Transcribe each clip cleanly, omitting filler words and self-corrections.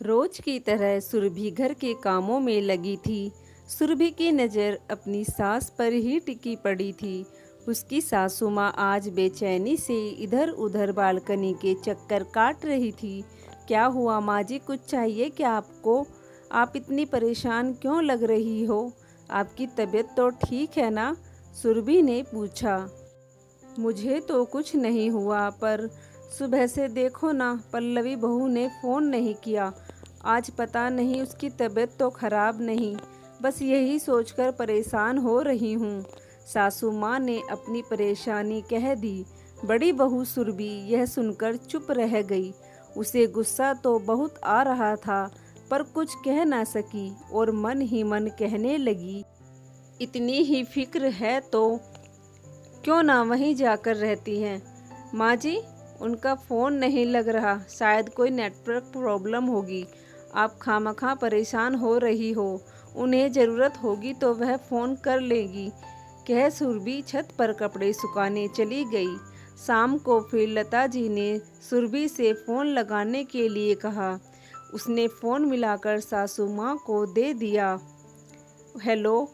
रोज की तरह सुरभि घर के कामों में लगी थी। सुरभि की नज़र अपनी सास पर ही टिकी पड़ी थी। उसकी सासू माँ आज बेचैनी से इधर उधर बालकनी के चक्कर काट रही थी। क्या हुआ माँ जी, कुछ चाहिए क्या आपको? आप इतनी परेशान क्यों लग रही हो? आपकी तबीयत तो ठीक है ना? सुरभि ने पूछा। मुझे तो कुछ नहीं हुआ, पर सुबह से देखो ना, पल्लवी बहू ने फ़ोन नहीं किया। आज पता नहीं उसकी तबीयत तो खराब नहीं, बस यही सोचकर परेशान हो रही हूँ। सासू माँ ने अपनी परेशानी कह दी। बड़ी बहू सुरभि यह सुनकर चुप रह गई। उसे गुस्सा तो बहुत आ रहा था, पर कुछ कह ना सकी और मन ही मन कहने लगी, इतनी ही फिक्र है तो क्यों ना वहीं जाकर रहती हैं। माँ जी, उनका फ़ोन नहीं लग रहा, शायद कोई नेटवर्क प्रॉब्लम होगी। आप खामखा परेशान हो रही हो, उन्हें ज़रूरत होगी तो वह फ़ोन कर लेगी, कह सुरभि छत पर कपड़े सुखाने चली गई। शाम को फिर लता जी ने सुरभि से फ़ोन लगाने के लिए कहा। उसने फ़ोन मिलाकर सासू माँ को दे दिया। हेलो।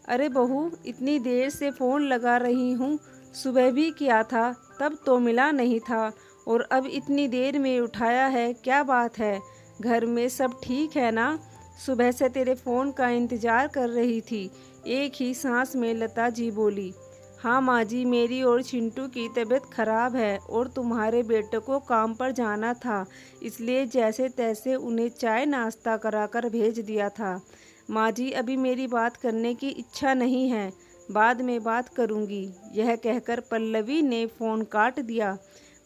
अरे बहू, इतनी देर से फ़ोन लगा रही हूँ, सुबह भी किया था, तब तो मिला नहीं था, और अब इतनी देर में उठाया है, क्या बात है? घर में सब ठीक है ना? सुबह से तेरे फ़ोन का इंतज़ार कर रही थी, एक ही सांस में लता जी बोली। हाँ माँ जी, मेरी और चिंटू की तबीयत खराब है और तुम्हारे बेटे को काम पर जाना था, इसलिए जैसे तैसे उन्हें चाय नाश्ता कराकर भेज दिया था। माँ जी, अभी मेरी बात करने की इच्छा नहीं है, बाद में बात करूँगी। यह कहकर पल्लवी ने फ़ोन काट दिया।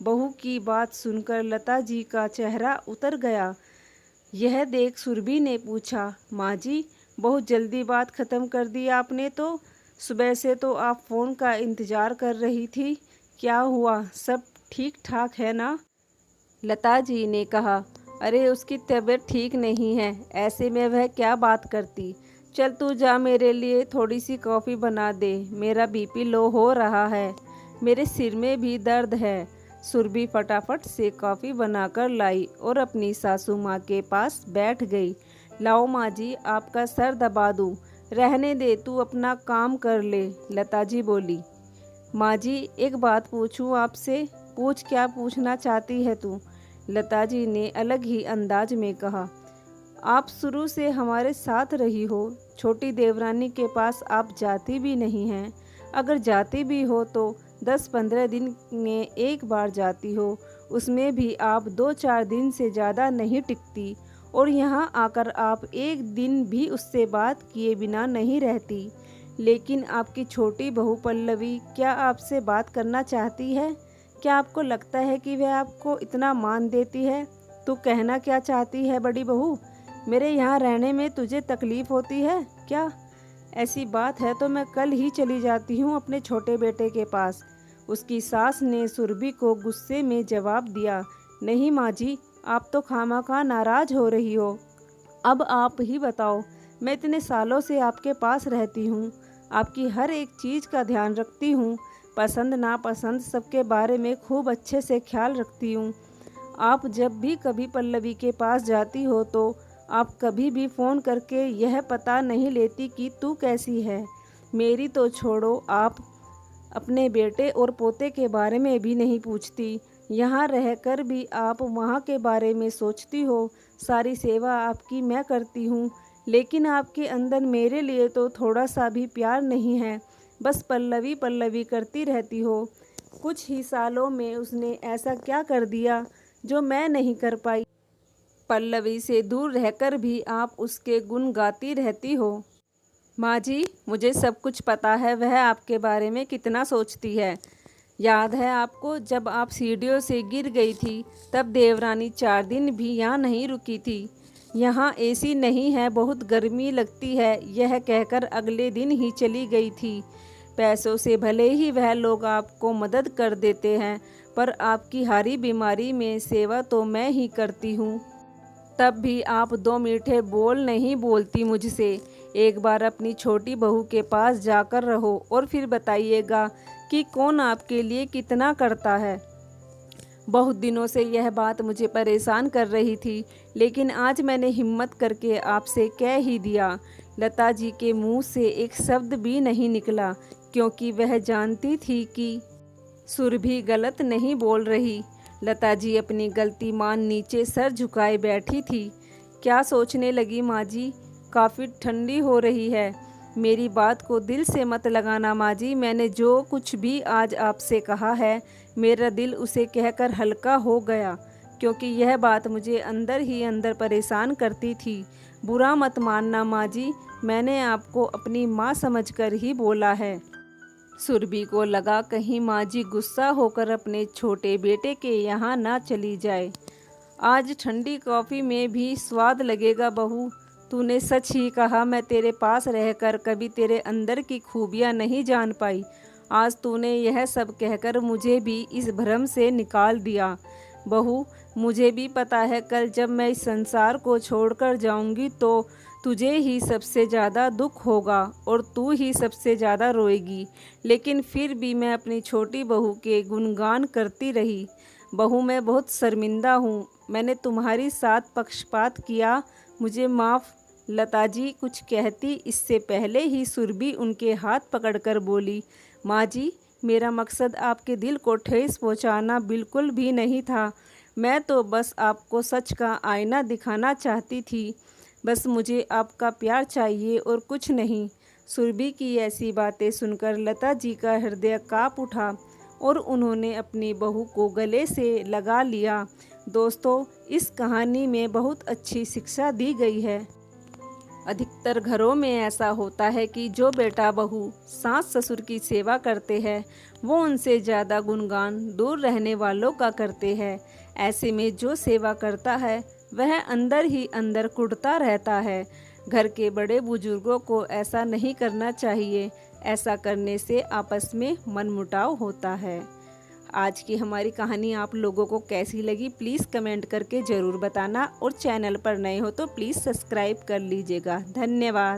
बहू की बात सुनकर लता जी का चेहरा उतर गया। यह देख सुरभि ने पूछा, माँ जी, बहुत जल्दी बात ख़त्म कर दी आपने तो। सुबह से तो आप फ़ोन का इंतज़ार कर रही थी, क्या हुआ? सब ठीक ठाक है ना? लता जी ने कहा। अरे उसकी तबीयत ठीक नहीं है, ऐसे में वह क्या बात करती। चल तू जा, मेरे लिए थोड़ी सी कॉफ़ी बना दे, मेरा बीपी लो हो रहा है, मेरे सिर में भी दर्द है। सुरभि फटाफट से कॉफ़ी बनाकर लाई और अपनी सासू माँ के पास बैठ गई। लाओ माँ जी, आपका सर दबा दूँ? रहने दे, तू अपना काम कर ले, लता जी बोली। माँ जी, एक बात पूछूं आपसे? पूछ, क्या पूछना चाहती है तू? लता जी ने अलग ही अंदाज में कहा। आप शुरू से हमारे साथ रही हो, छोटी देवरानी के पास आप जाती भी नहीं हैं। अगर जाती भी हो तो 10-15 दिन में एक बार जाती हो, उसमें भी आप 2-4 दिन से ज़्यादा नहीं टिकती, और यहाँ आकर आप एक दिन भी उससे बात किए बिना नहीं रहती। लेकिन आपकी छोटी बहू पल्लवी क्या आपसे बात करना चाहती है? क्या आपको लगता है कि वह आपको इतना मान देती है? तू कहना क्या चाहती है बड़ी बहू? मेरे यहाँ रहने में तुझे तकलीफ़ होती है क्या? ऐसी बात है तो मैं कल ही चली जाती हूँ अपने छोटे बेटे के पास। उसकी सास ने सुरभि को गुस्से में जवाब दिया। नहीं माँ जी, आप तो खामखा नाराज़ हो रही हो। अब आप ही बताओ, मैं इतने सालों से आपके पास रहती हूँ, आपकी हर एक चीज़ का ध्यान रखती हूँ, पसंद नापसंद सबके बारे में खूब अच्छे से ख्याल रखती हूँ। आप जब भी कभी पल्लवी के पास जाती हो तो आप कभी भी फ़ोन करके यह पता नहीं लेती कि तू कैसी है। मेरी तो छोड़ो, आप अपने बेटे और पोते के बारे में भी नहीं पूछती। यहाँ रहकर भी आप वहाँ के बारे में सोचती हो। सारी सेवा आपकी मैं करती हूँ, लेकिन आपके अंदर मेरे लिए तो थोड़ा सा भी प्यार नहीं है। बस पल्लवी पल्लवी करती रहती हो। कुछ ही सालों में उसने ऐसा क्या कर दिया जो मैं नहीं कर पाई? पल्लवी से दूर रहकर भी आप उसके गुण गाती रहती हो। माँ जी, मुझे सब कुछ पता है वह आपके बारे में कितना सोचती है। याद है आपको, जब आप सीढ़ियों से गिर गई थी तब देवरानी 4 दिन भी यहाँ नहीं रुकी थी। यहाँ एसी नहीं है, बहुत गर्मी लगती है, यह कहकर अगले दिन ही चली गई थी। पैसों से भले ही वह लोग आपको मदद कर देते हैं, पर आपकी हारी बीमारी में सेवा तो मैं ही करती हूँ। तब भी आप 2 मीठे बोल नहीं बोलती मुझसे। एक बार अपनी छोटी बहू के पास जाकर रहो और फिर बताइएगा कि कौन आपके लिए कितना करता है। बहुत दिनों से यह बात मुझे परेशान कर रही थी, लेकिन आज मैंने हिम्मत करके आपसे कह ही दिया। लता जी के मुंह से एक शब्द भी नहीं निकला, क्योंकि वह जानती थी कि सुरभि गलत नहीं बोल रही। लता जी अपनी गलती मान नीचे सर झुकाए बैठी थी। क्या सोचने लगी माँ जी? काफ़ी ठंडी हो रही है। मेरी बात को दिल से मत लगाना माँ जी। मैंने जो कुछ भी आज आपसे कहा है, मेरा दिल उसे कहकर हल्का हो गया, क्योंकि यह बात मुझे अंदर ही अंदर परेशान करती थी। बुरा मत मानना माँ जी, मैंने आपको अपनी माँ समझकर ही बोला है। सुरभि को लगा कहीं माँ जी गुस्सा होकर अपने छोटे बेटे के यहाँ ना चली जाए। आज ठंडी कॉफ़ी में भी स्वाद लगेगा बहू। तूने सच ही कहा, मैं तेरे पास रहकर कभी तेरे अंदर की खूबियाँ नहीं जान पाई। आज तूने यह सब कहकर मुझे भी इस भ्रम से निकाल दिया। बहू, मुझे भी पता है कल जब मैं इस संसार को छोड़कर जाऊंगी तो तुझे ही सबसे ज़्यादा दुख होगा और तू ही सबसे ज़्यादा रोएगी, लेकिन फिर भी मैं अपनी छोटी बहू के गुणगान करती रही। बहू, मैं बहुत शर्मिंदा हूँ, मैंने तुम्हारी साथ पक्षपात किया, मुझे माफ़। लता जी कुछ कहती इससे पहले ही सुरभि उनके हाथ पकड़कर बोली, माँ जी, मेरा मकसद आपके दिल को ठेस पहुँचाना बिल्कुल भी नहीं था। मैं तो बस आपको सच का आईना दिखाना चाहती थी। बस मुझे आपका प्यार चाहिए और कुछ नहीं। सुरभि की ऐसी बातें सुनकर लता जी का हृदय काँप उठा और उन्होंने अपनी बहू को गले से लगा लिया। दोस्तों, इस कहानी में बहुत अच्छी शिक्षा दी गई है। अधिकतर घरों में ऐसा होता है कि जो बेटा बहू सास ससुर की सेवा करते हैं, वो उनसे ज़्यादा गुणगान दूर रहने वालों का करते हैं। ऐसे में जो सेवा करता है वह अंदर ही अंदर कुढ़ता रहता है। घर के बड़े बुजुर्गों को ऐसा नहीं करना चाहिए। ऐसा करने से आपस में मनमुटाव होता है। आज की हमारी कहानी आप लोगों को कैसी लगी, प्लीज़ कमेंट करके ज़रूर बताना, और चैनल पर नए हो तो प्लीज़ सब्सक्राइब कर लीजिएगा। धन्यवाद।